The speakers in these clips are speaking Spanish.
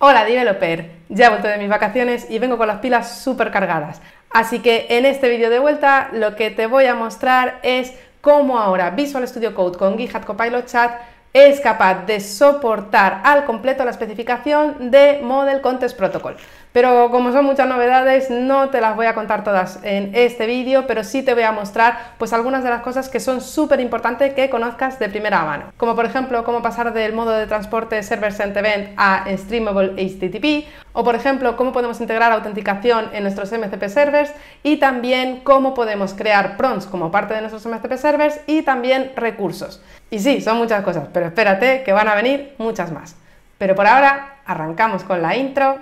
Hola developer, ya he vuelto de mis vacaciones y vengo con las pilas súper cargadas. Así que en este vídeo de vuelta lo que te voy a mostrar es cómo ahora Visual Studio Code con GitHub Copilot Chat es capaz de soportar al completo la especificación de Model Context Protocol. Pero como son muchas novedades, no te las voy a contar todas en este vídeo, pero sí te voy a mostrar pues algunas de las cosas que son súper importantes que conozcas de primera mano. Como por ejemplo, cómo pasar del modo de transporte Server Sent Event a Streamable HTTP, o por ejemplo, cómo podemos integrar autenticación en nuestros MCP servers, y también cómo podemos crear prompts como parte de nuestros MCP servers y también recursos. Y sí, son muchas cosas, pero espérate que van a venir muchas más. Pero por ahora, arrancamos con la intro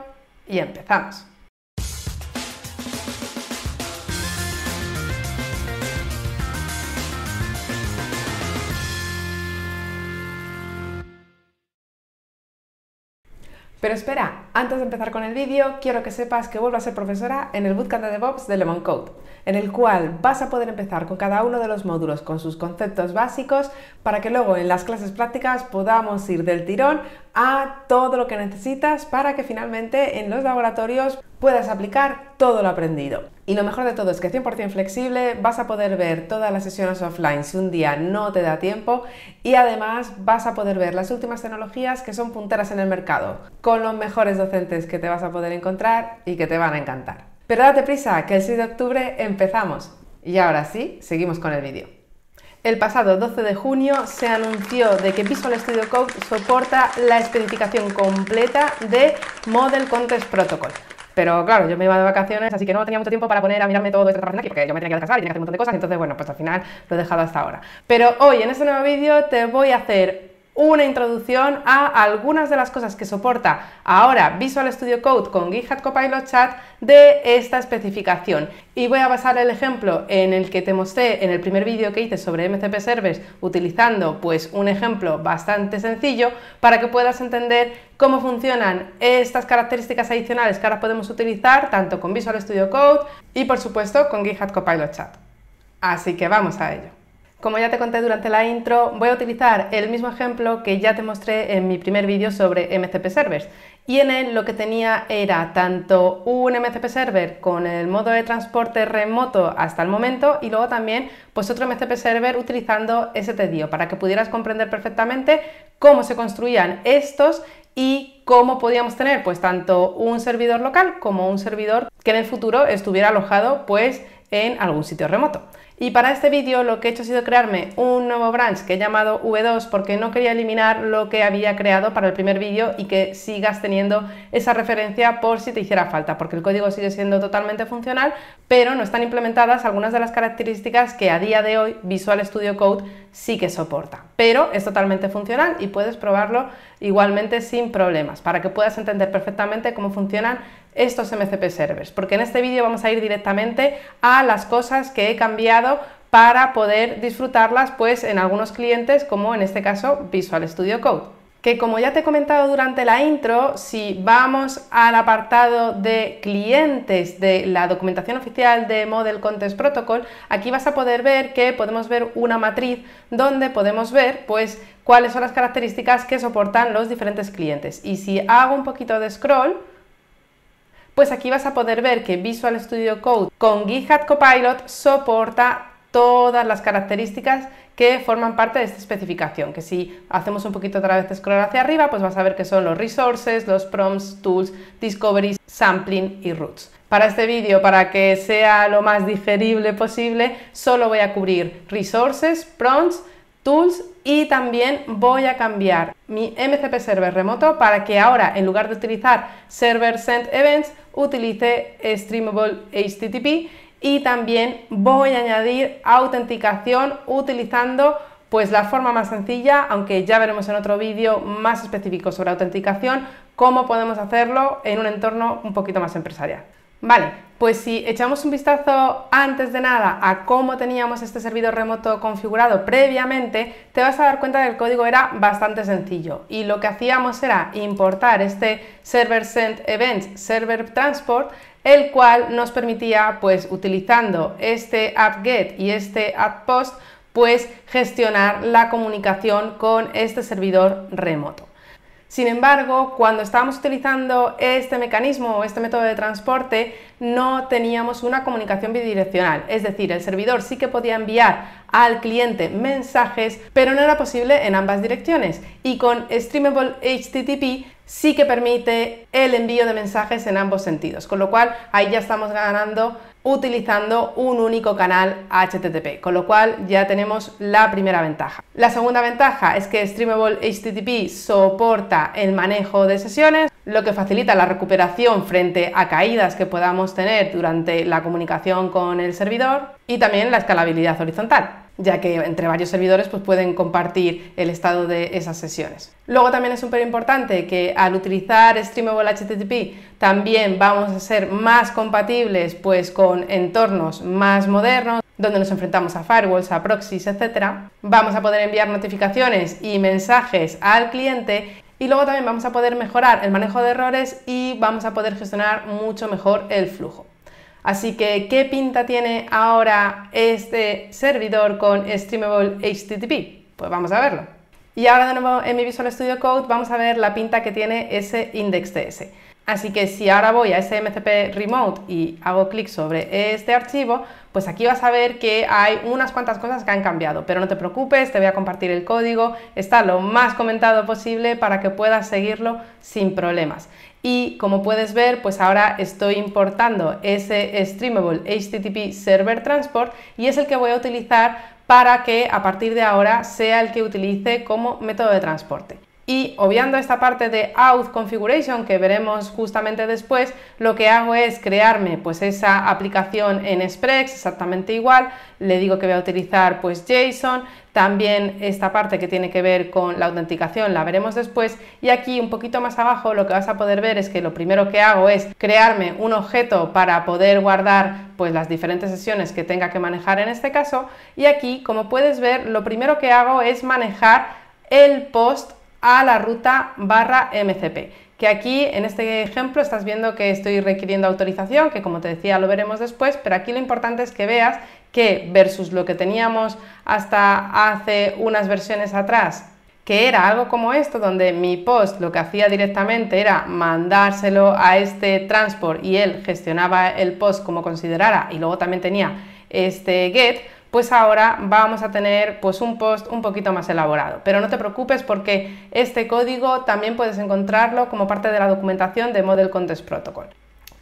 y empezamos. Pero espera, antes de empezar con el vídeo, quiero que sepas que vuelvo a ser profesora en el Bootcamp de DevOps de Lemon Code, en el cual vas a poder empezar con cada uno de los módulos con sus conceptos básicos para que luego en las clases prácticas podamos ir del tirón a todo lo que necesitas para que finalmente en los laboratorios puedas aplicar todo lo aprendido. Y lo mejor de todo es que 100% flexible, vas a poder ver todas las sesiones offline si un día no te da tiempo, y además vas a poder ver las últimas tecnologías que son punteras en el mercado, con los mejores docentes que te vas a poder encontrar y que te van a encantar. Pero date prisa, que el 6 de octubre empezamos. Y ahora sí, seguimos con el vídeo. El pasado 12 de junio se anunció de que Visual Studio Code soporta la especificación completa de Model Context Protocol. Pero claro, yo me iba de vacaciones, así que no tenía mucho tiempo para poner a mirarme todo esto que está pasando aquí, porque yo me tenía que descansar y tenía que hacer un montón de cosas, entonces bueno, pues al final lo he dejado hasta ahora. Pero hoy en este nuevo vídeo te voy a hacer una introducción a algunas de las cosas que soporta ahora Visual Studio Code con GitHub Copilot Chat de esta especificación, y voy a basar el ejemplo en el que te mostré en el primer vídeo que hice sobre MCP Servers, utilizando pues un ejemplo bastante sencillo para que puedas entender cómo funcionan estas características adicionales que ahora podemos utilizar tanto con Visual Studio Code y por supuesto con GitHub Copilot Chat. Así que vamos a ello. Como ya te conté durante la intro, voy a utilizar el mismo ejemplo que ya te mostré en mi primer vídeo sobre MCP Servers, y en él lo que tenía era tanto un MCP Server con el modo de transporte remoto hasta el momento, y luego también pues otro MCP Server utilizando STDIO, para que pudieras comprender perfectamente cómo se construían estos y cómo podíamos tener pues tanto un servidor local como un servidor que en el futuro estuviera alojado pues en algún sitio remoto. Y para este vídeo lo que he hecho ha sido crearme un nuevo branch que he llamado V2, porque no quería eliminar lo que había creado para el primer vídeo y que sigas teniendo esa referencia por si te hiciera falta, porque el código sigue siendo totalmente funcional, pero no están implementadas algunas de las características que a día de hoy Visual Studio Code sí que soporta. Pero es totalmente funcional y puedes probarlo igualmente sin problemas, para que puedas entender perfectamente cómo funcionan estos MCP Servers, porque en este vídeo vamos a ir directamente a las cosas que he cambiado para poder disfrutarlas pues en algunos clientes, como en este caso Visual Studio Code. Que como ya te he comentado durante la intro, si vamos al apartado de clientes de la documentación oficial de Model Context Protocol, aquí vas a poder ver que podemos ver una matriz donde podemos ver pues cuáles son las características que soportan los diferentes clientes. Y si hago un poquito de scroll, pues aquí vas a poder ver que Visual Studio Code con GitHub Copilot soporta todas las características que forman parte de esta especificación, que si hacemos un poquito otra vez de scroll hacia arriba, pues vas a ver que son los resources, los prompts, tools, discoveries, sampling y routes. Para este vídeo, para que sea lo más digerible posible, solo voy a cubrir resources, prompts, tools, y también voy a cambiar mi MCP Server remoto para que ahora, en lugar de utilizar Server Sent Events, utilice Streamable HTTP, y también voy a añadir autenticación utilizando pues la forma más sencilla, aunque ya veremos en otro vídeo más específico sobre autenticación cómo podemos hacerlo en un entorno un poquito más empresarial. Vale, pues si echamos un vistazo antes de nada a cómo teníamos este servidor remoto configurado previamente, te vas a dar cuenta que el código era bastante sencillo, y lo que hacíamos era importar este Server Sent Events Server Transport, el cual nos permitía, pues utilizando este apt-get y este apt-post, pues gestionar la comunicación con este servidor remoto. Sin embargo, cuando estábamos utilizando este mecanismo o este método de transporte, no teníamos una comunicación bidireccional, es decir, el servidor sí que podía enviar al cliente mensajes, pero no era posible en ambas direcciones, y con Streamable HTTP sí que permite el envío de mensajes en ambos sentidos, con lo cual ahí ya estamos ganando utilizando un único canal HTTP, con lo cual ya tenemos la primera ventaja. La segunda ventaja es que Streamable HTTP soporta el manejo de sesiones, lo que facilita la recuperación frente a caídas que podamos tener durante la comunicación con el servidor, y también la escalabilidad horizontal, ya que entre varios servidores pues pueden compartir el estado de esas sesiones. Luego también es súper importante que al utilizar Streamable HTTP también vamos a ser más compatibles pues con entornos más modernos, donde nos enfrentamos a firewalls, a proxies, etc. Vamos a poder enviar notificaciones y mensajes al cliente, y luego también vamos a poder mejorar el manejo de errores y vamos a poder gestionar mucho mejor el flujo. Así que, ¿qué pinta tiene ahora este servidor con Streamable HTTP? Pues vamos a verlo. Y ahora de nuevo en mi Visual Studio Code vamos a ver la pinta que tiene ese index.ts. Así que si ahora voy a ese MCP Remote y hago clic sobre este archivo, pues aquí vas a ver que hay unas cuantas cosas que han cambiado, pero no te preocupes, te voy a compartir el código, está lo más comentado posible para que puedas seguirlo sin problemas. Y como puedes ver, pues ahora estoy importando ese Streamable HTTP Server Transport y es el que voy a utilizar para que a partir de ahora sea el que utilice como método de transporte. Y obviando esta parte de Auth Configuration que veremos justamente después, lo que hago es crearme pues esa aplicación en Sprex exactamente igual, le digo que voy a utilizar pues JSON, también esta parte que tiene que ver con la autenticación la veremos después, y aquí un poquito más abajo lo que vas a poder ver es que lo primero que hago es crearme un objeto para poder guardar pues las diferentes sesiones que tenga que manejar en este caso, y aquí como puedes ver lo primero que hago es manejar el post a la ruta /MCP, que aquí en este ejemplo estás viendo que estoy requiriendo autorización, que como te decía lo veremos después, pero aquí lo importante es que veas que versus lo que teníamos hasta hace unas versiones atrás, que era algo como esto, donde mi post lo que hacía directamente era mandárselo a este transport y él gestionaba el post como considerara, y luego también tenía este get, pues ahora vamos a tener pues un post un poquito más elaborado. Pero no te preocupes porque este código también puedes encontrarlo como parte de la documentación de Model Context Protocol.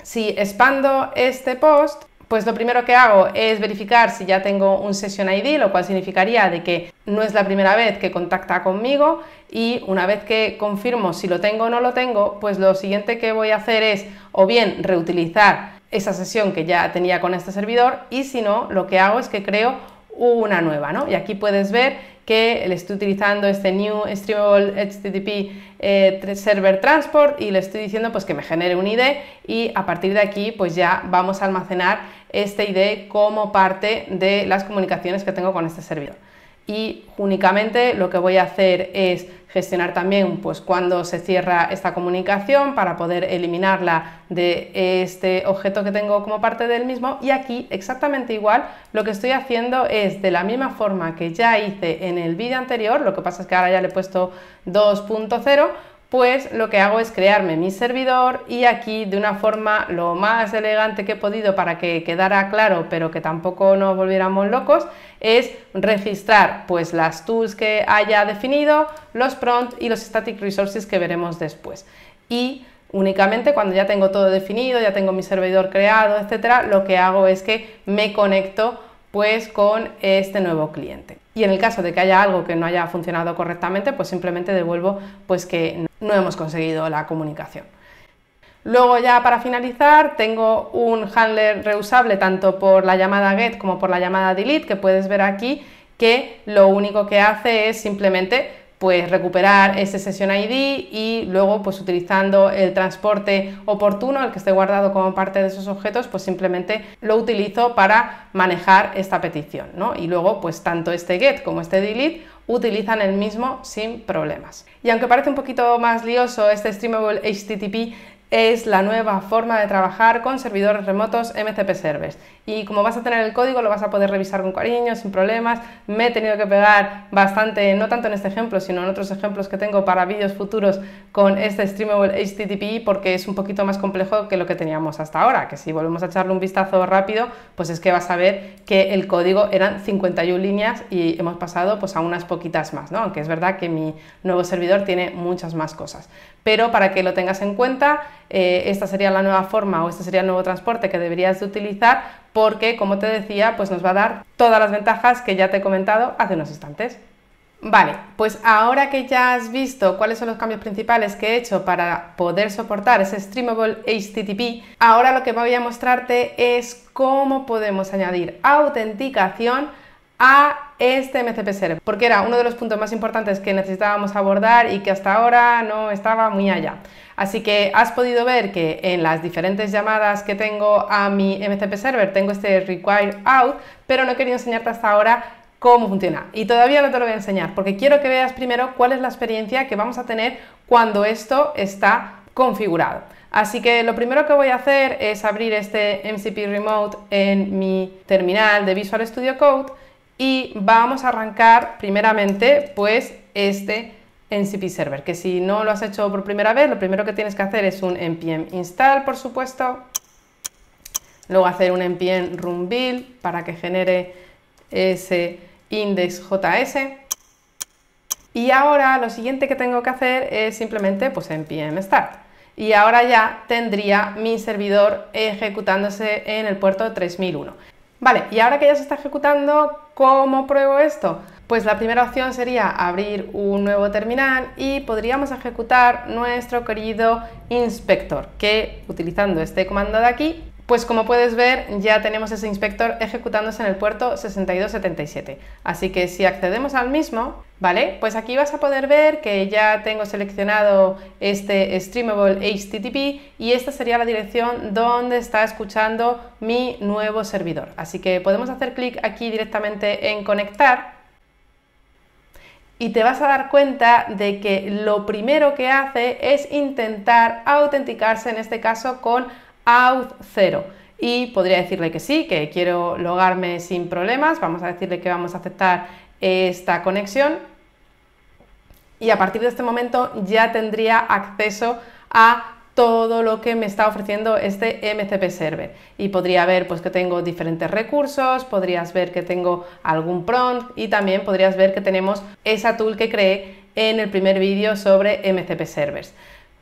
Si expando este post, pues lo primero que hago es verificar si ya tengo un Session ID, lo cual significaría de que no es la primera vez que contacta conmigo, y una vez que confirmo si lo tengo o no lo tengo, pues lo siguiente que voy a hacer es o bien reutilizar esa sesión que ya tenía con este servidor, y si no, lo que hago es que creo una nueva, ¿no? Y aquí puedes ver que le estoy utilizando este New Streamable HTTP Server Transport y le estoy diciendo pues que me genere un ID, y a partir de aquí pues ya vamos a almacenar este ID como parte de las comunicaciones que tengo con este servidor. Y únicamente lo que voy a hacer es gestionar también pues cuando se cierra esta comunicación para poder eliminarla de este objeto que tengo como parte del mismo, y aquí exactamente igual lo que estoy haciendo es de la misma forma que ya hice en el vídeo anterior, lo que pasa es que ahora ya le he puesto 2.0, pues lo que hago es crearme mi servidor, y aquí de una forma lo más elegante que he podido para que quedara claro pero que tampoco nos volviéramos locos, es registrar pues las tools que haya definido, los prompts y los static resources que veremos después. Y únicamente cuando ya tengo todo definido, ya tengo mi servidor creado, etcétera, lo que hago es que me conecto pues con este nuevo cliente. Y en el caso de que haya algo que no haya funcionado correctamente, pues simplemente devuelvo pues que no hemos conseguido la comunicación. Luego ya para finalizar tengo un handler reusable tanto por la llamada get como por la llamada delete, que puedes ver aquí que lo único que hace es simplemente pues recuperar ese Session ID, y luego pues utilizando el transporte oportuno, el que esté guardado como parte de esos objetos, pues simplemente lo utilizo para manejar esta petición, ¿no? Y luego pues tanto este get como este delete utilizan el mismo sin problemas. Y aunque parece un poquito más lioso este Streamable HTTP es la nueva forma de trabajar con servidores remotos MCP Servers. Y como vas a tener el código, lo vas a poder revisar con cariño, sin problemas. Me he tenido que pegar bastante, no tanto en este ejemplo, sino en otros ejemplos que tengo para vídeos futuros con este Streamable HTTP, porque es un poquito más complejo que lo que teníamos hasta ahora, que si volvemos a echarle un vistazo rápido, pues es que vas a ver que el código eran 51 líneas y hemos pasado pues a unas poquitas más, ¿no? Aunque es verdad que mi nuevo servidor tiene muchas más cosas. Pero para que lo tengas en cuenta, esta sería la nueva forma o este sería el nuevo transporte que deberías de utilizar, porque, como te decía, pues nos va a dar todas las ventajas que ya te he comentado hace unos instantes. Vale, pues ahora que ya has visto cuáles son los cambios principales que he hecho para poder soportar ese Streamable HTTP, ahora lo que voy a mostrarte es cómo podemos añadir autenticación a este MCP Server, porque era uno de los puntos más importantes que necesitábamos abordar y que hasta ahora no estaba muy allá. Así que has podido ver que en las diferentes llamadas que tengo a mi MCP Server tengo este require out, pero no he querido enseñarte hasta ahora cómo funciona. Y todavía no te lo voy a enseñar, porque quiero que veas primero cuál es la experiencia que vamos a tener cuando esto está configurado. Así que lo primero que voy a hacer es abrir este MCP Remote en mi terminal de Visual Studio Code y vamos a arrancar primeramente pues este MCP Server, que si no lo has hecho por primera vez, lo primero que tienes que hacer es un npm install, por supuesto, luego hacer un npm run build para que genere ese index.js, y ahora lo siguiente que tengo que hacer es simplemente pues npm start, y ahora ya tendría mi servidor ejecutándose en el puerto 3001. Vale, y ahora que ya se está ejecutando, ¿cómo pruebo esto? Pues la primera opción sería abrir un nuevo terminal y podríamos ejecutar nuestro querido inspector, que utilizando este comando de aquí, pues como puedes ver ya tenemos ese inspector ejecutándose en el puerto 6277. Así que si accedemos al mismo, ¿vale? Pues aquí vas a poder ver que ya tengo seleccionado este Streamable HTTP y esta sería la dirección donde está escuchando mi nuevo servidor. Así que podemos hacer clic aquí directamente en conectar y te vas a dar cuenta de que lo primero que hace es intentar autenticarse, en este caso con auth0, y podría decirle que sí, que quiero logarme sin problemas. Vamos a decirle que vamos a aceptar esta conexión y a partir de este momento ya tendría acceso a todo lo que me está ofreciendo este MCP Server y podría ver pues que tengo diferentes recursos, podrías ver que tengo algún prompt y también podrías ver que tenemos esa tool que creé en el primer vídeo sobre MCP Servers.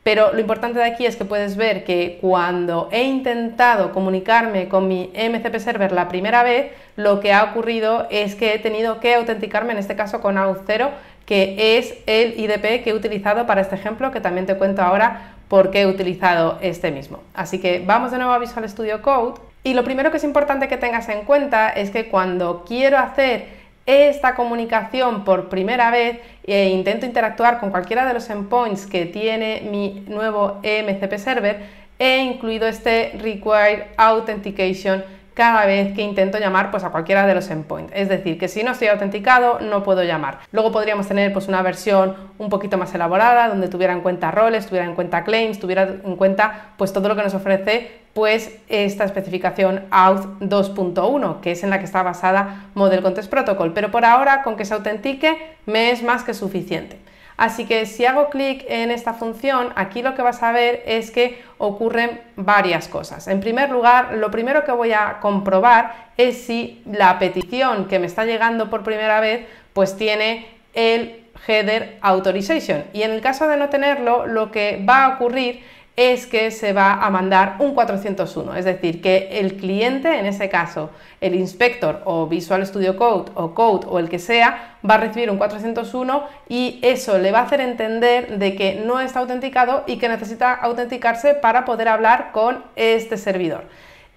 Pero lo importante de aquí es que puedes ver que cuando he intentado comunicarme con mi MCP Server la primera vez, lo que ha ocurrido es que he tenido que autenticarme, en este caso con auth0, que es el IDP que he utilizado para este ejemplo, que también te cuento ahora por qué he utilizado este mismo. Así que vamos de nuevo a Visual Studio Code y lo primero que es importante que tengas en cuenta es que cuando quiero hacer esta comunicación por primera vez e intento interactuar con cualquiera de los endpoints que tiene mi nuevo MCP Server, he incluido este Require Authentication cada vez que intento llamar pues a cualquiera de los endpoints. Es decir, que si no estoy autenticado no puedo llamar. Luego podríamos tener pues una versión un poquito más elaborada donde tuviera en cuenta roles, tuviera en cuenta claims, tuviera en cuenta pues todo lo que nos ofrece pues esta especificación Auth 2.1, que es en la que está basada Model Context Protocol, pero por ahora con que se autentique me es más que suficiente. Así que si hago clic en esta función, aquí lo que vas a ver es que ocurren varias cosas. En primer lugar, lo primero que voy a comprobar es si la petición que me está llegando por primera vez pues tiene el header authorization, y en el caso de no tenerlo, lo que va a ocurrir es que se va a mandar un 401, es decir, que el cliente, en ese caso el inspector o Visual Studio Code o el que sea, va a recibir un 401 y eso le va a hacer entender de que no está autenticado y que necesita autenticarse para poder hablar con este servidor.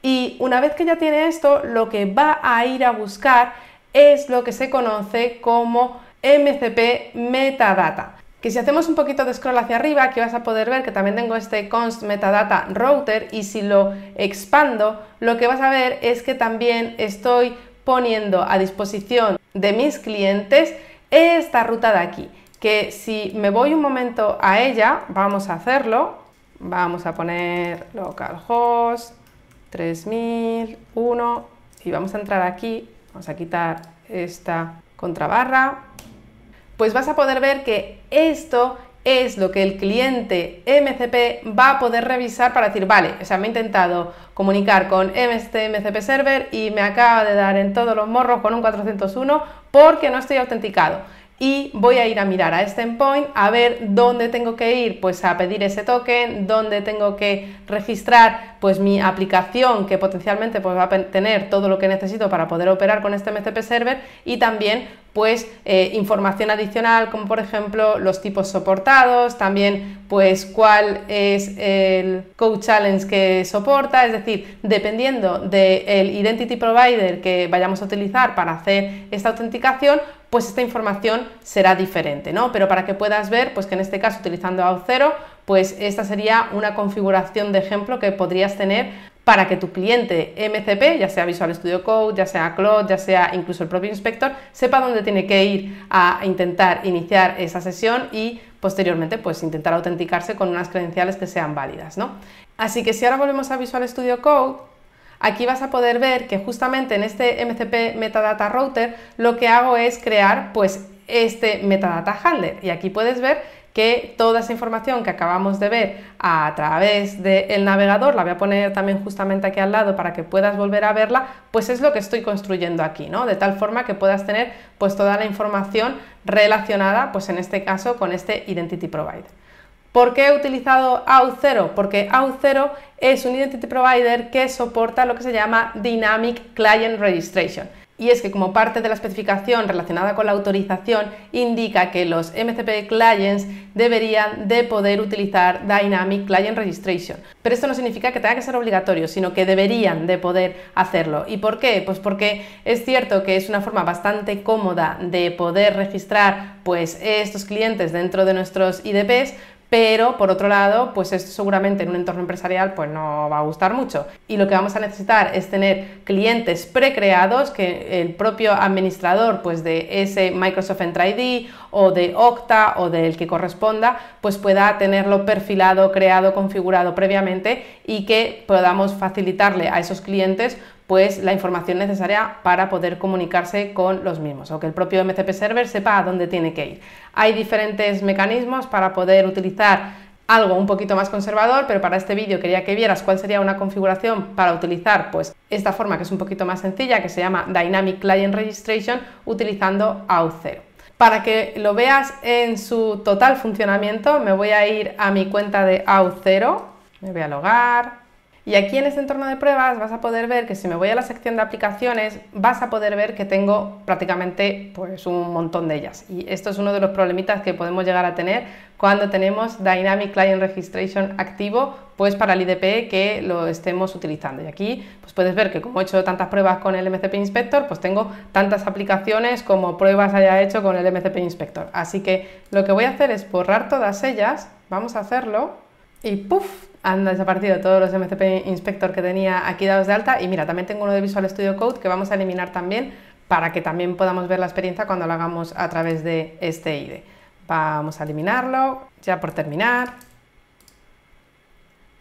Y una vez que ya tiene esto, lo que va a ir a buscar es lo que se conoce como MCP Metadata. Que si hacemos un poquito de scroll hacia arriba, aquí vas a poder ver que también tengo este const metadata router, y si lo expando, lo que vas a ver es que también estoy poniendo a disposición de mis clientes esta ruta de aquí, que si me voy un momento a ella, vamos a hacerlo, Vamos a poner localhost 3001 y vamos a entrar aquí, vamos a quitar esta contrabarra. Pues vas a poder ver que esto es lo que el cliente MCP va a poder revisar para decir, vale, o sea, me he intentado comunicar con este MCP Server y me acaba de dar en todos los morros con un 401 porque no estoy autenticado. Y voy a ir a mirar a este endpoint a ver dónde tengo que ir pues a pedir ese token, dónde tengo que registrar pues mi aplicación que potencialmente pues va a tener todo lo que necesito para poder operar con este MCP Server y también pues información adicional como por ejemplo los tipos soportados, también pues cuál es el Code Challenge que soporta, es decir, dependiendo del Identity Provider que vayamos a utilizar para hacer esta autenticación, pues esta información será diferente, ¿no? Pero para que puedas ver, pues que en este caso utilizando Auth0, pues esta sería una configuración de ejemplo que podrías tener para que tu cliente MCP, ya sea Visual Studio Code, ya sea Claude, ya sea incluso el propio inspector, sepa dónde tiene que ir a intentar iniciar esa sesión y posteriormente pues intentar autenticarse con unas credenciales que sean válidas, ¿no? Así que si ahora volvemos a Visual Studio Code, aquí vas a poder ver que justamente en este MCP Metadata Router lo que hago es crear pues este Metadata Handler y aquí puedes ver que toda esa información que acabamos de ver a través del navegador, la voy a poner también justamente aquí al lado para que puedas volver a verla, pues es lo que estoy construyendo aquí, ¿no? De tal forma que puedas tener pues toda la información relacionada, pues en este caso con este Identity Provider. ¿Por qué he utilizado Auth0? Porque Auth0 es un Identity Provider que soporta lo que se llama Dynamic Client Registration. Y es que como parte de la especificación relacionada con la autorización indica que los MCP Clients deberían de poder utilizar Dynamic Client Registration. Pero esto no significa que tenga que ser obligatorio, sino que deberían de poder hacerlo. ¿Y por qué? Pues porque es cierto que es una forma bastante cómoda de poder registrar pues estos clientes dentro de nuestros IDPs, pero por otro lado, pues esto seguramente en un entorno empresarial pues no va a gustar mucho y lo que vamos a necesitar es tener clientes precreados que el propio administrador pues de ese Microsoft Entra ID o de Okta o del que corresponda pues pueda tenerlo perfilado, creado, configurado previamente y que podamos facilitarle a esos clientes pues la información necesaria para poder comunicarse con los mismos o que el propio MCP Server sepa a dónde tiene que ir. Hay diferentes mecanismos para poder utilizar algo un poquito más conservador, pero para este vídeo quería que vieras cuál sería una configuración para utilizar pues esta forma que es un poquito más sencilla, que se llama Dynamic Client Registration utilizando Auth0. Para que lo veas en su total funcionamiento me voy a ir a mi cuenta de Auth0, me voy a logar. Y aquí en este entorno de pruebas vas a poder ver que si me voy a la sección de aplicaciones vas a poder ver que tengo prácticamente pues un montón de ellas y esto es uno de los problemitas que podemos llegar a tener cuando tenemos Dynamic Client Registration activo pues para el IDP que lo estemos utilizando y aquí pues puedes ver que como he hecho tantas pruebas con el MCP Inspector pues tengo tantas aplicaciones como pruebas haya hecho con el MCP Inspector, así que lo que voy a hacer es borrar todas ellas, vamos a hacerlo y ¡puf! Han desaparecido todos los MCP Inspector que tenía aquí dados de alta y mira, también tengo uno de Visual Studio Code que vamos a eliminar también para que también podamos ver la experiencia cuando lo hagamos a través de este IDE. Vamos a eliminarlo, ya por terminar.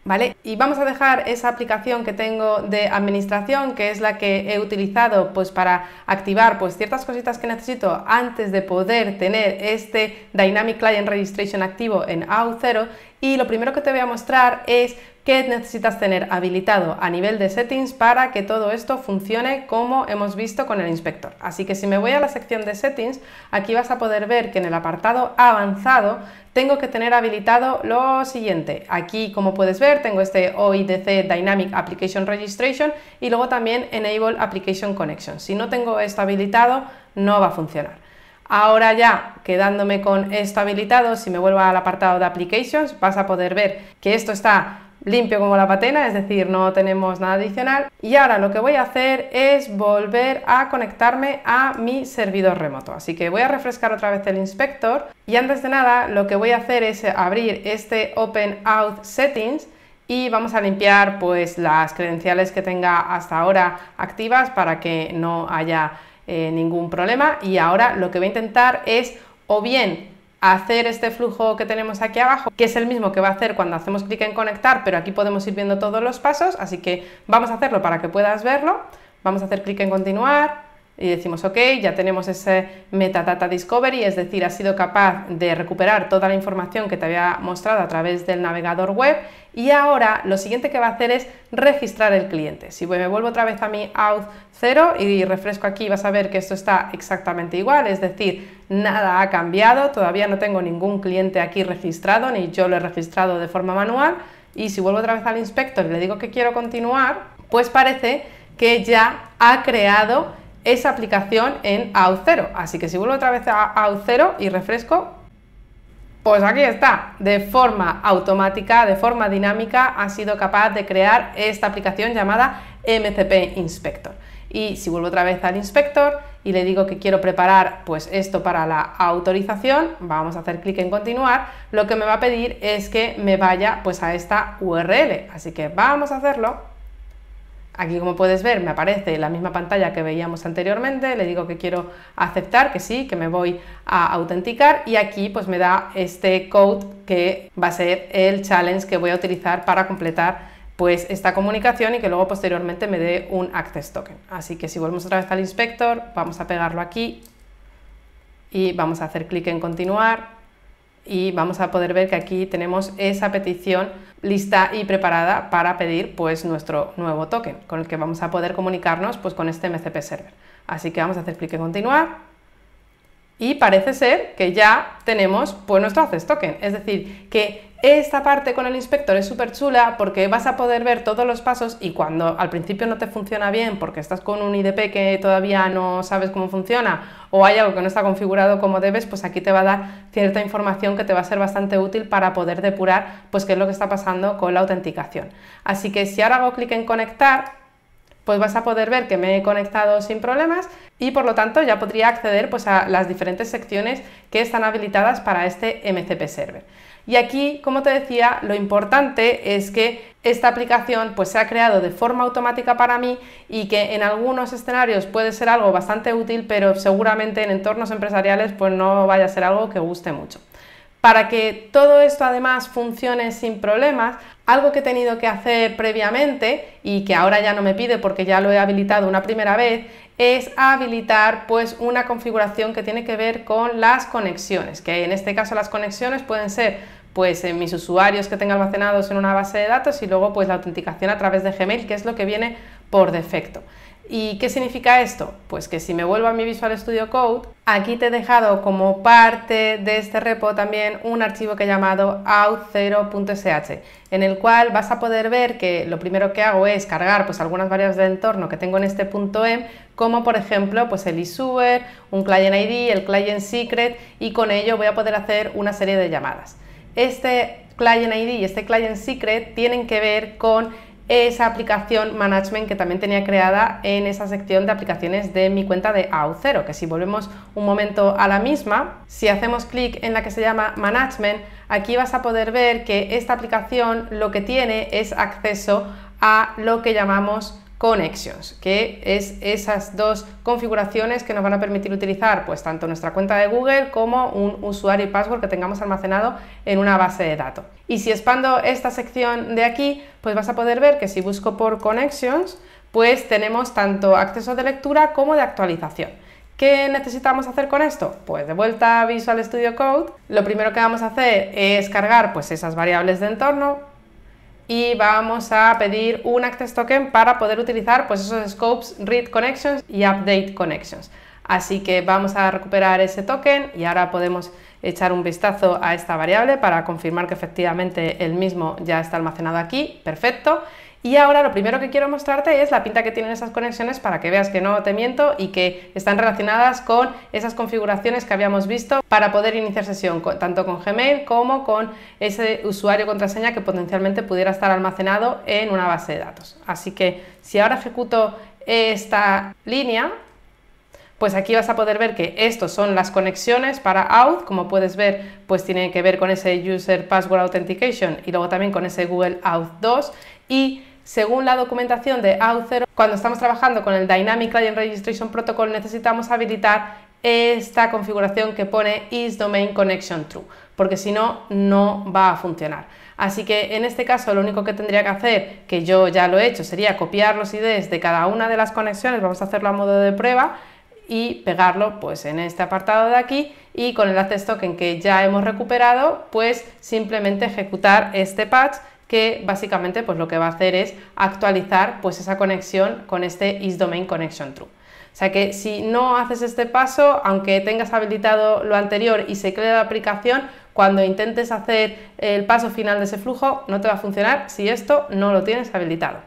¿Vale? Y vamos a dejar esa aplicación que tengo de administración, que es la que he utilizado pues para activar pues ciertas cositas que necesito antes de poder tener este Dynamic Client Registration activo en Auth0 y lo primero que te voy a mostrar es qué necesitas tener habilitado a nivel de settings para que todo esto funcione como hemos visto con el inspector. Así que si me voy a la sección de settings, aquí vas a poder ver que en el apartado avanzado tengo que tener habilitado lo siguiente. Aquí, como puedes ver, tengo este OIDC Dynamic Application Registration y luego también Enable Application Connection. Si no tengo esto habilitado, no va a funcionar. Ahora ya, quedándome con esto habilitado, si me vuelvo al apartado de Applications, vas a poder ver que esto está limpio como la patena, es decir, no tenemos nada adicional. Y ahora lo que voy a hacer es volver a conectarme a mi servidor remoto. Así que voy a refrescar otra vez el inspector y antes de nada lo que voy a hacer es abrir este OpenAuth Settings y vamos a limpiar pues las credenciales que tenga hasta ahora activas para que no haya ningún problema. Y ahora lo que voy a intentar es o bien hacer este flujo que tenemos aquí abajo, que es el mismo que va a hacer cuando hacemos clic en conectar, pero aquí podemos ir viendo todos los pasos, así que vamos a hacerlo para que puedas verlo. Vamos a hacer clic en continuar y decimos OK, ya tenemos ese Metadata Discovery, es decir, ha sido capaz de recuperar toda la información que te había mostrado a través del navegador web, y ahora lo siguiente que va a hacer es registrar el cliente. Si me vuelvo otra vez a mi auth 0 y refresco aquí, vas a ver que esto está exactamente igual, es decir, nada ha cambiado, todavía no tengo ningún cliente aquí registrado, ni yo lo he registrado de forma manual, y si vuelvo otra vez al inspector y le digo que quiero continuar, pues parece que ya ha creado esa aplicación en auth 0, así que si vuelvo otra vez a auth 0 y refresco, pues aquí está, de forma automática, de forma dinámica, ha sido capaz de crear esta aplicación llamada MCP Inspector. Y si vuelvo otra vez al inspector y le digo que quiero preparar pues esto para la autorización, vamos a hacer clic en continuar, lo que me va a pedir es que me vaya pues a esta URL, así que vamos a hacerlo. Aquí, como puedes ver, me aparece la misma pantalla que veíamos anteriormente, le digo que quiero aceptar, que sí, que me voy a autenticar, y aquí pues me da este code que va a ser el challenge que voy a utilizar para completar pues esta comunicación y que luego posteriormente me dé un access token. Así que si volvemos otra vez al inspector, vamos a pegarlo aquí y vamos a hacer clic en continuar. Y vamos a poder ver que aquí tenemos esa petición lista y preparada para pedir pues nuestro nuevo token, con el que vamos a poder comunicarnos pues con este MCP Server. Así que vamos a hacer clic en continuar y parece ser que ya tenemos pues nuestro access token, es decir, que esta parte con el inspector es súper chula porque vas a poder ver todos los pasos, y cuando al principio no te funciona bien porque estás con un IDP que todavía no sabes cómo funciona o hay algo que no está configurado como debes, pues aquí te va a dar cierta información que te va a ser bastante útil para poder depurar pues qué es lo que está pasando con la autenticación. Así que si ahora hago clic en conectar, pues vas a poder ver que me he conectado sin problemas y por lo tanto ya podría acceder pues a las diferentes secciones que están habilitadas para este MCP Server. Y aquí, como te decía, lo importante es que esta aplicación pues se ha creado de forma automática para mí y que en algunos escenarios puede ser algo bastante útil, pero seguramente en entornos empresariales pues no vaya a ser algo que guste mucho. Para que todo esto además funcione sin problemas, algo que he tenido que hacer previamente y que ahora ya no me pide porque ya lo he habilitado una primera vez, es habilitar pues una configuración que tiene que ver con las conexiones, que en este caso las conexiones pueden ser pues mis usuarios que tenga almacenados en una base de datos y luego pues la autenticación a través de Gmail, que es lo que viene por defecto. ¿Y qué significa esto? Pues que si me vuelvo a mi Visual Studio Code, aquí te he dejado como parte de este repo también un archivo que he llamado auth0.sh, en el cual vas a poder ver que lo primero que hago es cargar pues algunas variables del entorno que tengo en este .env, como por ejemplo pues el issuer, un client ID, el client secret, y con ello voy a poder hacer una serie de llamadas. Este client ID y este client secret tienen que ver con esa aplicación management que también tenía creada en esa sección de aplicaciones de mi cuenta de auth0, que si volvemos un momento a la misma, si hacemos clic en la que se llama management, aquí vas a poder ver que esta aplicación lo que tiene es acceso a lo que llamamos Connections, que es esas dos configuraciones que nos van a permitir utilizar pues tanto nuestra cuenta de Google como un usuario y password que tengamos almacenado en una base de datos. Y si expando esta sección de aquí, pues vas a poder ver que si busco por Connections, pues tenemos tanto acceso de lectura como de actualización. ¿Qué necesitamos hacer con esto? Pues de vuelta a Visual Studio Code, lo primero que vamos a hacer es cargar pues esas variables de entorno, y vamos a pedir un access token para poder utilizar pues esos scopes read connections y update connections. Así que vamos a recuperar ese token y ahora podemos echar un vistazo a esta variable para confirmar que efectivamente el mismo ya está almacenado aquí. Perfecto. Y ahora lo primero que quiero mostrarte es la pinta que tienen esas conexiones para que veas que no te miento y que están relacionadas con esas configuraciones que habíamos visto para poder iniciar sesión tanto con Gmail como con ese usuario o contraseña que potencialmente pudiera estar almacenado en una base de datos. Así que si ahora ejecuto esta línea, pues aquí vas a poder ver que estos son las conexiones para auth, como puedes ver, pues tiene que ver con ese User Password Authentication y luego también con ese Google Auth 2, y según la documentación de auth0, cuando estamos trabajando con el Dynamic Client Registration Protocol necesitamos habilitar esta configuración que pone isDomainConnectionTrue, porque si no, no va a funcionar. Así que en este caso lo único que tendría que hacer, que yo ya lo he hecho, sería copiar los IDs de cada una de las conexiones, vamos a hacerlo a modo de prueba, y pegarlo pues en este apartado de aquí, y con el access token que ya hemos recuperado, pues simplemente ejecutar este patch que básicamente pues lo que va a hacer es actualizar pues esa conexión con este isDomainConnectionTrue. O sea que si no haces este paso, aunque tengas habilitado lo anterior y se cree la aplicación, cuando intentes hacer el paso final de ese flujo no te va a funcionar si esto no lo tienes habilitado.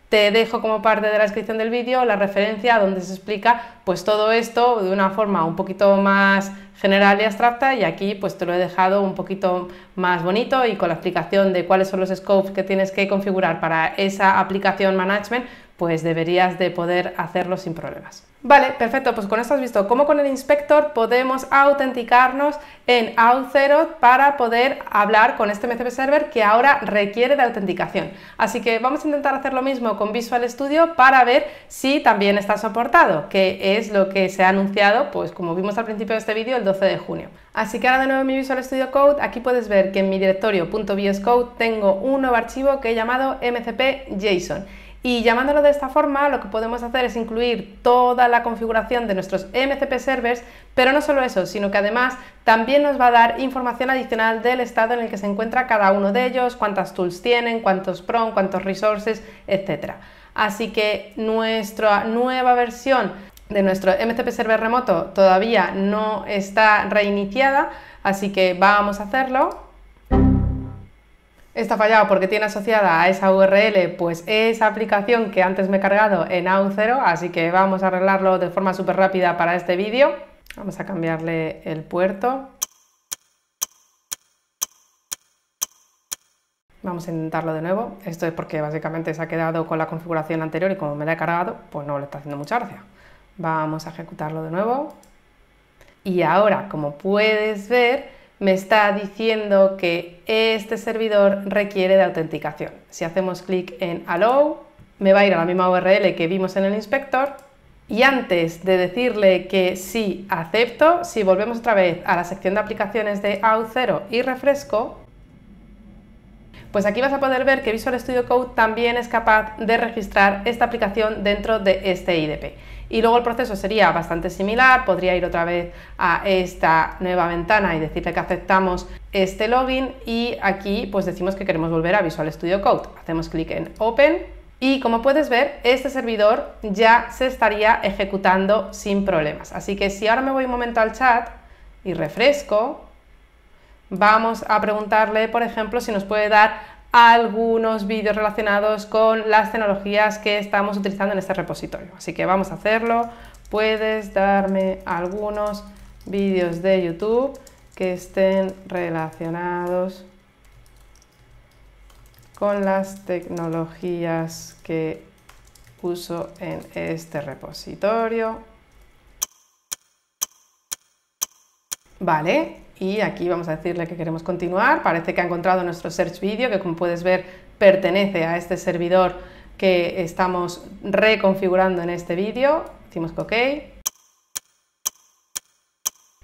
Te dejo como parte de la descripción del vídeo la referencia donde se explica pues todo esto de una forma un poquito más general y abstracta, y aquí pues te lo he dejado un poquito más bonito y con la explicación de cuáles son los scopes que tienes que configurar para esa aplicación management, pues deberías de poder hacerlo sin problemas. Vale, perfecto, pues con esto has visto cómo con el inspector podemos autenticarnos en Auth0 para poder hablar con este MCP Server que ahora requiere de autenticación. Así que vamos a intentar hacer lo mismo con Visual Studio para ver si también está soportado, que es lo que se ha anunciado, pues como vimos al principio de este vídeo, el 12 de junio. Así que ahora de nuevo en mi Visual Studio Code, aquí puedes ver que en mi directorio .vscode tengo un nuevo archivo que he llamado mcp.json. Y llamándolo de esta forma, lo que podemos hacer es incluir toda la configuración de nuestros MCP servers, pero no solo eso, sino que además también nos va a dar información adicional del estado en el que se encuentra cada uno de ellos, cuántas tools tienen, cuántos PROM, cuántos resources, etc. Así que nuestra nueva versión de nuestro MCP server remoto todavía no está reiniciada, así que vamos a hacerlo. Está fallado porque tiene asociada a esa URL pues esa aplicación que antes me he cargado en Auth0, así que vamos a arreglarlo de forma súper rápida para este vídeo. Vamos a cambiarle el puerto. Vamos a intentarlo de nuevo. Esto es porque básicamente se ha quedado con la configuración anterior y como me la he cargado, pues no le está haciendo mucha gracia. Vamos a ejecutarlo de nuevo. Y ahora, como puedes ver, me está diciendo que este servidor requiere de autenticación. Si hacemos clic en Allow, me va a ir a la misma URL que vimos en el inspector, y antes de decirle que sí acepto, si volvemos otra vez a la sección de aplicaciones de Auth0 y refresco, pues aquí vas a poder ver que Visual Studio Code también es capaz de registrar esta aplicación dentro de este IDP. Y luego el proceso sería bastante similar, podría ir otra vez a esta nueva ventana y decirle que aceptamos este login, y aquí pues decimos que queremos volver a Visual Studio Code. Hacemos clic en Open y como puedes ver este servidor ya se estaría ejecutando sin problemas. Así que si ahora me voy un momento al chat y refresco, vamos a preguntarle, por ejemplo, si nos puede dar algunos vídeos relacionados con las tecnologías que estamos utilizando en este repositorio. Así que vamos a hacerlo. Puedes darme algunos vídeos de YouTube que estén relacionados con las tecnologías que uso en este repositorio. Vale, y aquí vamos a decirle que queremos continuar. Parece que ha encontrado nuestro search video, que como puedes ver pertenece a este servidor que estamos reconfigurando en este vídeo. Decimos que OK.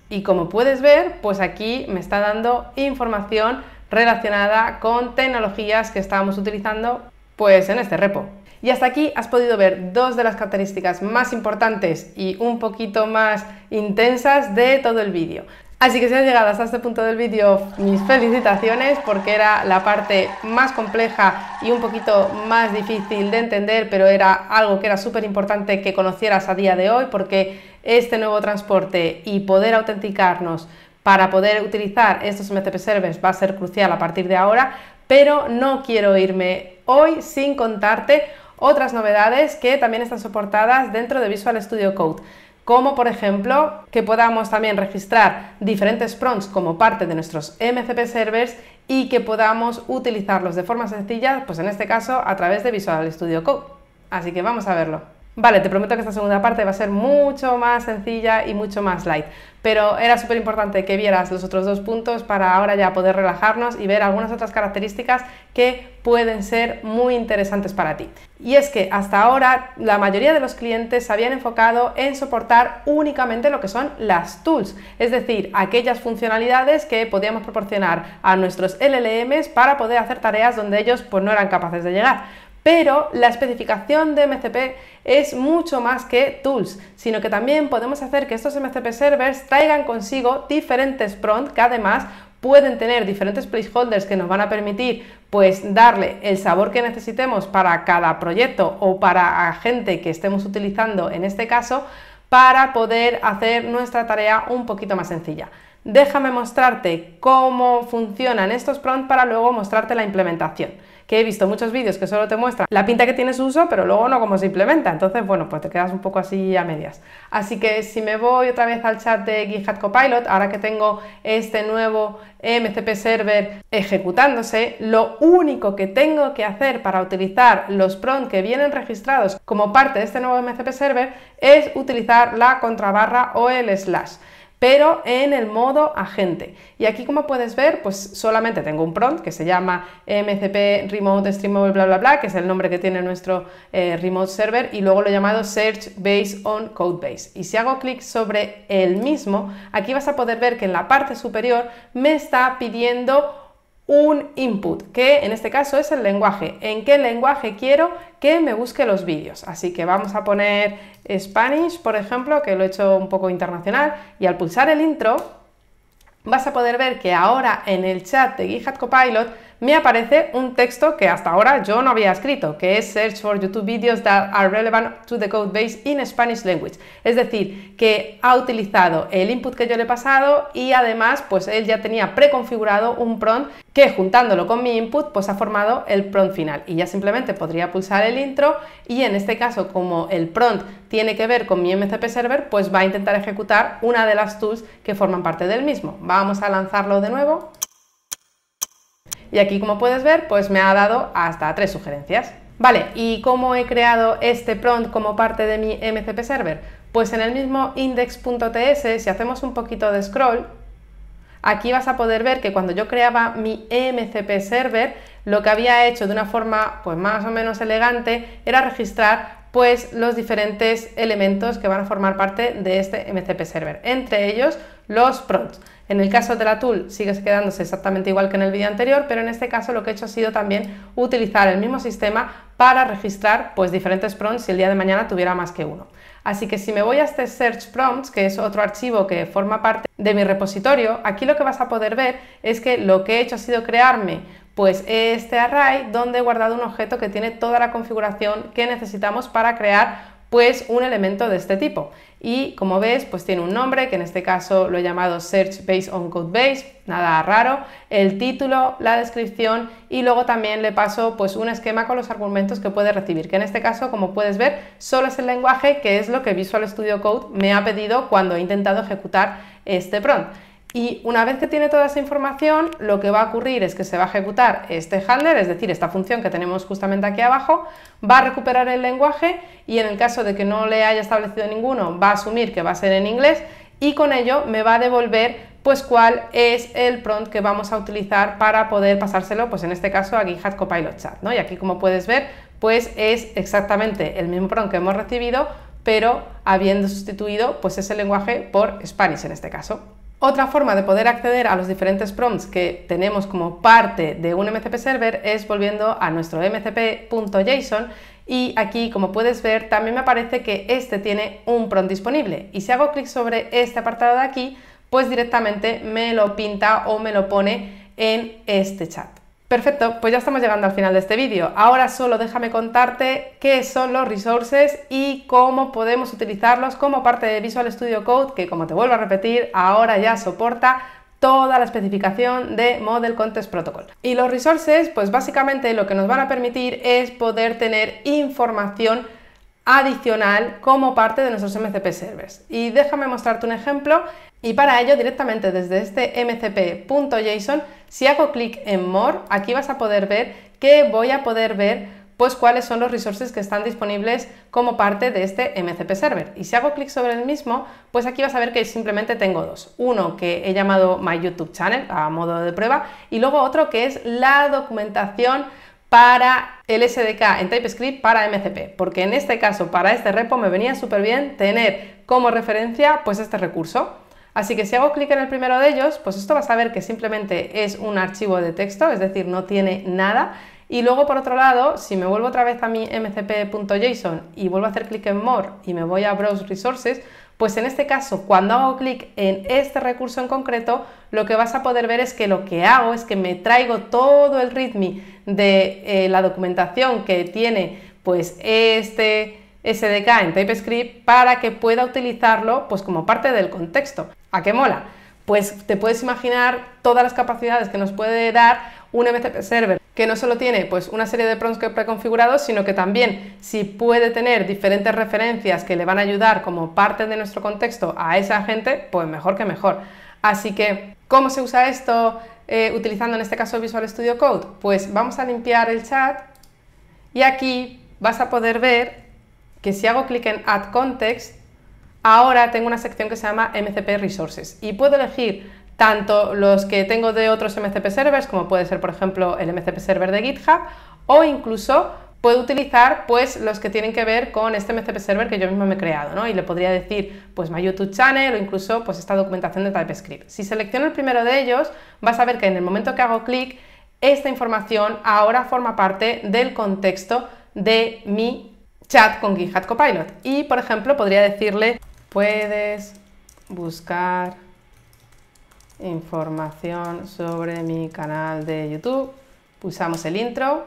Y como puedes ver, pues aquí me está dando información relacionada con tecnologías que estábamos utilizando pues en este repo. Y hasta aquí has podido ver dos de las características más importantes y un poquito más intensas de todo el vídeo. Así que si has llegado hasta este punto del vídeo, mis felicitaciones, porque era la parte más compleja y un poquito más difícil de entender, pero era algo que era súper importante que conocieras a día de hoy, porque este nuevo transporte y poder autenticarnos para poder utilizar estos MCP servers va a ser crucial a partir de ahora, pero no quiero irme hoy sin contarte otras novedades que también están soportadas dentro de Visual Studio Code, como por ejemplo que podamos también registrar diferentes prompts como parte de nuestros MCP servers y que podamos utilizarlos de forma sencilla, pues en este caso a través de Visual Studio Code. Así que vamos a verlo. Vale, te prometo que esta segunda parte va a ser mucho más sencilla y mucho más light, pero era súper importante que vieras los otros dos puntos para ahora ya poder relajarnos y ver algunas otras características que pueden ser muy interesantes para ti. Y es que hasta ahora la mayoría de los clientes se habían enfocado en soportar únicamente lo que son las tools, es decir, aquellas funcionalidades que podíamos proporcionar a nuestros LLMs para poder hacer tareas donde ellos pues no eran capaces de llegar. Pero la especificación de MCP es mucho más que tools, sino que también podemos hacer que estos MCP servers traigan consigo diferentes prompts que además pueden tener diferentes placeholders que nos van a permitir pues darle el sabor que necesitemos para cada proyecto o para agente que estemos utilizando en este caso, para poder hacer nuestra tarea un poquito más sencilla. Déjame mostrarte cómo funcionan estos prompts para luego mostrarte la implementación, que he visto muchos vídeos que solo te muestran la pinta que tiene su uso, pero luego no cómo se implementa, entonces bueno, pues te quedas un poco así a medias. Así que si me voy otra vez al chat de GitHub Copilot, ahora que tengo este nuevo MCP server ejecutándose, lo único que tengo que hacer para utilizar los prompts que vienen registrados como parte de este nuevo MCP server es utilizar la contrabarra o el slash, pero en el modo agente. Y aquí, como puedes ver, pues solamente tengo un prompt que se llama MCP Remote Streamable bla bla bla, que es el nombre que tiene nuestro remote server, y luego lo he llamado Search Based on Codebase. Y si hago clic sobre el mismo, aquí vas a poder ver que en la parte superior me está pidiendo un input, que en este caso es el lenguaje. ¿En qué lenguaje quiero que me busque los vídeos? Así que vamos a poner Spanish, por ejemplo, que lo he hecho un poco internacional, y al pulsar el intro vas a poder ver que ahora en el chat de GitHub Copilot me aparece un texto que hasta ahora yo no había escrito, que es Search for YouTube videos that are relevant to the code base in Spanish language. Es decir, que ha utilizado el input que yo le he pasado y además pues él ya tenía preconfigurado un prompt que, juntándolo con mi input, pues ha formado el prompt final. Y ya simplemente podría pulsar el intro y en este caso, como el prompt tiene que ver con mi MCP server, pues va a intentar ejecutar una de las tools que forman parte del mismo. Vamos a lanzarlo de nuevo. Y aquí, como puedes ver, pues me ha dado hasta 3 sugerencias. Vale, ¿y cómo he creado este prompt como parte de mi MCP server? Pues en el mismo index.ts, si hacemos un poquito de scroll, aquí vas a poder ver que cuando yo creaba mi MCP server, lo que había hecho de una forma pues más o menos elegante era registrar pues los diferentes elementos que van a formar parte de este MCP server, entre ellos los prompts. En el caso de la tool sigue quedándose exactamente igual que en el vídeo anterior, pero en este caso lo que he hecho ha sido también utilizar el mismo sistema para registrar pues diferentes prompts si el día de mañana tuviera más que uno. Así que si me voy a este Search Prompts, que es otro archivo que forma parte de mi repositorio, aquí lo que vas a poder ver es que lo que he hecho ha sido crearme pues este array donde he guardado un objeto que tiene toda la configuración que necesitamos para crear pues un elemento de este tipo. Y como ves, pues tiene un nombre, que en este caso lo he llamado Search Based on Codebase, nada raro, el título, la descripción, y luego también le paso pues un esquema con los argumentos que puede recibir, que en este caso, como puedes ver, solo es el lenguaje, que es lo que Visual Studio Code me ha pedido cuando he intentado ejecutar este prompt. Y una vez que tiene toda esa información, lo que va a ocurrir es que se va a ejecutar este handler, es decir, esta función que tenemos justamente aquí abajo, va a recuperar el lenguaje y en el caso de que no le haya establecido ninguno, va a asumir que va a ser en inglés y con ello me va a devolver pues cuál es el prompt que vamos a utilizar para poder pasárselo, pues en este caso a GitHub Copilot Chat, ¿no? Y aquí, como puedes ver, pues es exactamente el mismo prompt que hemos recibido, pero habiendo sustituido pues ese lenguaje por Spanish en este caso. Otra forma de poder acceder a los diferentes prompts que tenemos como parte de un MCP server es volviendo a nuestro mcp.json y aquí, como puedes ver, también me aparece que este tiene un prompt disponible y si hago clic sobre este apartado de aquí, pues directamente me lo pinta o me lo pone en este chat. Perfecto, pues ya estamos llegando al final de este vídeo. Ahora solo déjame contarte qué son los resources y cómo podemos utilizarlos como parte de Visual Studio Code, que, como te vuelvo a repetir, ahora ya soporta toda la especificación de Model Context Protocol. Y los resources, pues básicamente lo que nos van a permitir es poder tener información adicional como parte de nuestros MCP servers. Y déjame mostrarte un ejemplo. Y para ello, directamente desde este mcp.json, si hago clic en More, aquí vas a poder ver que voy a poder ver pues cuáles son los resources que están disponibles como parte de este MCP Server. Y si hago clic sobre el mismo, pues aquí vas a ver que simplemente tengo dos. Uno que he llamado My YouTube Channel a modo de prueba y luego otro que es la documentación para el SDK en TypeScript para MCP, porque en este caso para este repo me venía súper bien tener como referencia pues este recurso. Así que si hago clic en el primero de ellos, pues esto vas a ver que simplemente es un archivo de texto, es decir, no tiene nada. Y luego por otro lado, si me vuelvo otra vez a mi mcp.json y vuelvo a hacer clic en More y me voy a Browse Resources, pues en este caso, cuando hago clic en este recurso en concreto, lo que vas a poder ver es que lo que hago es que me traigo todo el README de la documentación que tiene pues este SDK en TypeScript para que pueda utilizarlo pues como parte del contexto. ¿A qué mola? Pues te puedes imaginar todas las capacidades que nos puede dar un MCP Server, que no solo tiene pues una serie de prompts preconfigurados, sino que también si puede tener diferentes referencias que le van a ayudar como parte de nuestro contexto a esa gente, pues mejor que mejor. Así que, ¿cómo se usa esto utilizando en este caso Visual Studio Code? Pues vamos a limpiar el chat y aquí vas a poder ver que si hago clic en Add Context, ahora tengo una sección que se llama MCP Resources y puedo elegir tanto los que tengo de otros MCP Servers, como puede ser por ejemplo el MCP Server de GitHub, o incluso puedo utilizar pues los que tienen que ver con este MCP Server que yo mismo me he creado, ¿no? Y le podría decir pues My YouTube Channel o incluso pues esta documentación de TypeScript. Si selecciono el primero de ellos, vas a ver que en el momento que hago clic, esta información ahora forma parte del contexto de mi chat con GitHub Copilot. Y por ejemplo podría decirle: puedes buscar información sobre mi canal de YouTube, pulsamos el intro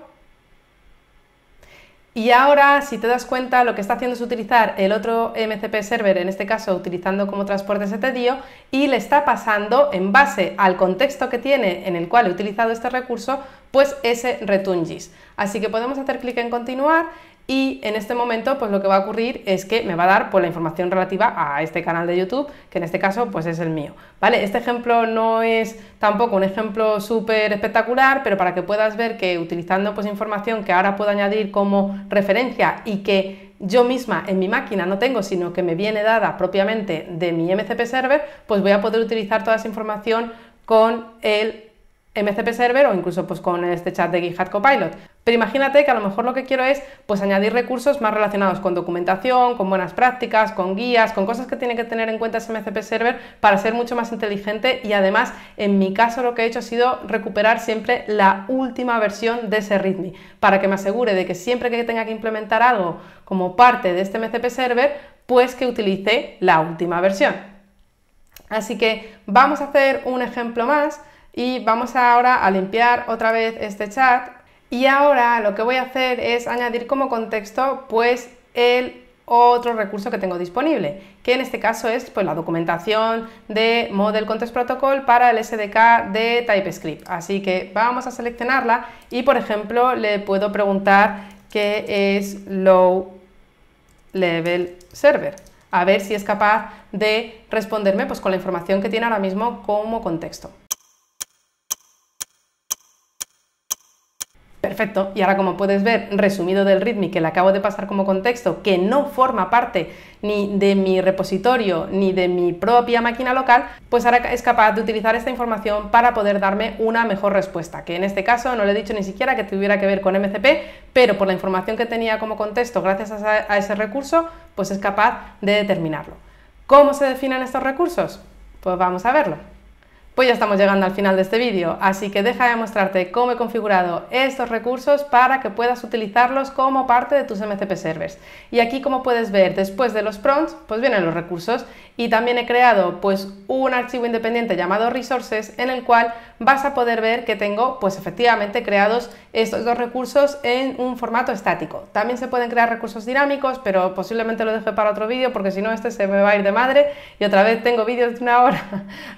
y ahora si te das cuenta lo que está haciendo es utilizar el otro MCP Server, en este caso utilizando como transporte ese TDIO, y le está pasando en base al contexto que tiene en el cual he utilizado este recurso pues ese return gist. Así que podemos hacer clic en continuar y en este momento pues lo que va a ocurrir es que me va a dar pues la información relativa a este canal de YouTube, que en este caso pues es el mío, ¿vale? Este ejemplo no es tampoco un ejemplo súper espectacular, pero para que puedas ver que utilizando pues información que ahora puedo añadir como referencia y que yo misma en mi máquina no tengo, sino que me viene dada propiamente de mi MCP Server, pues voy a poder utilizar toda esa información con el MCP Server o incluso pues con este chat de GitHub Copilot. Pero imagínate que a lo mejor lo que quiero es pues añadir recursos más relacionados con documentación, con buenas prácticas, con guías, con cosas que tiene que tener en cuenta ese MCP Server para ser mucho más inteligente, y además en mi caso lo que he hecho ha sido recuperar siempre la última versión de ese README para que me asegure de que siempre que tenga que implementar algo como parte de este MCP Server pues que utilice la última versión. Así que vamos a hacer un ejemplo más y vamos ahora a limpiar otra vez este chat. Y ahora lo que voy a hacer es añadir como contexto pues el otro recurso que tengo disponible, que en este caso es pues la documentación de Model Context Protocol para el SDK de TypeScript. Así que vamos a seleccionarla y por ejemplo le puedo preguntar qué es Low Level Server, a ver si es capaz de responderme pues con la información que tiene ahora mismo como contexto. Perfecto, y ahora como puedes ver, resumido del README que le acabo de pasar como contexto, que no forma parte ni de mi repositorio ni de mi propia máquina local, pues ahora es capaz de utilizar esta información para poder darme una mejor respuesta, que en este caso no le he dicho ni siquiera que tuviera que ver con MCP, pero por la información que tenía como contexto gracias a ese recurso, pues es capaz de determinarlo. ¿Cómo se definen estos recursos? Pues vamos a verlo. Pues ya estamos llegando al final de este vídeo, así que deja de mostrarte cómo he configurado estos recursos para que puedas utilizarlos como parte de tus MCP Servers. Y aquí, como puedes ver, después de los prompts, pues vienen los recursos, y también he creado pues un archivo independiente llamado Resources en el cual vas a poder ver que tengo pues efectivamente creados estos dos recursos en un formato estático. También se pueden crear recursos dinámicos, pero posiblemente lo deje para otro vídeo porque si no este se me va a ir de madre y otra vez tengo vídeos de 1 hora.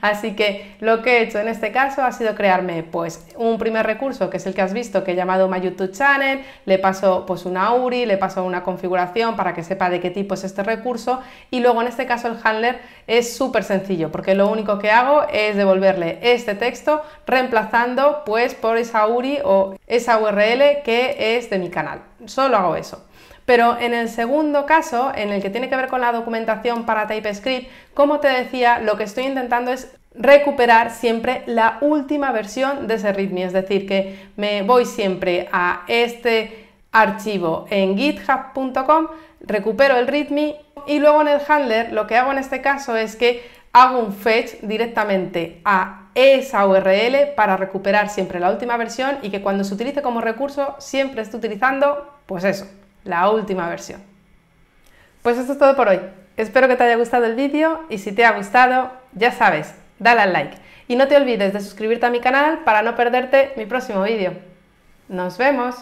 Así que lo que he hecho en este caso ha sido crearme pues un primer recurso, que es el que has visto, que he llamado My YouTube Channel, le paso pues una URI, le paso una configuración para que sepa de qué tipo es este recurso, y luego en este caso el handler es súper sencillo porque lo único que hago es devolverle este texto reemplazando pues por esa URI o esa URL que es de mi canal. Solo hago eso. Pero en el segundo caso, en el que tiene que ver con la documentación para TypeScript, como te decía, lo que estoy intentando es recuperar siempre la última versión de ese README, es decir, que me voy siempre a este archivo en github.com, recupero el README y luego en el handler lo que hago en este caso es que hago un fetch directamente a esa URL para recuperar siempre la última versión y que cuando se utilice como recurso siempre esté utilizando, pues eso, la última versión. Pues esto es todo por hoy. Espero que te haya gustado el vídeo y si te ha gustado, ya sabes, dale al like y no te olvides de suscribirte a mi canal para no perderte mi próximo vídeo. ¡Nos vemos!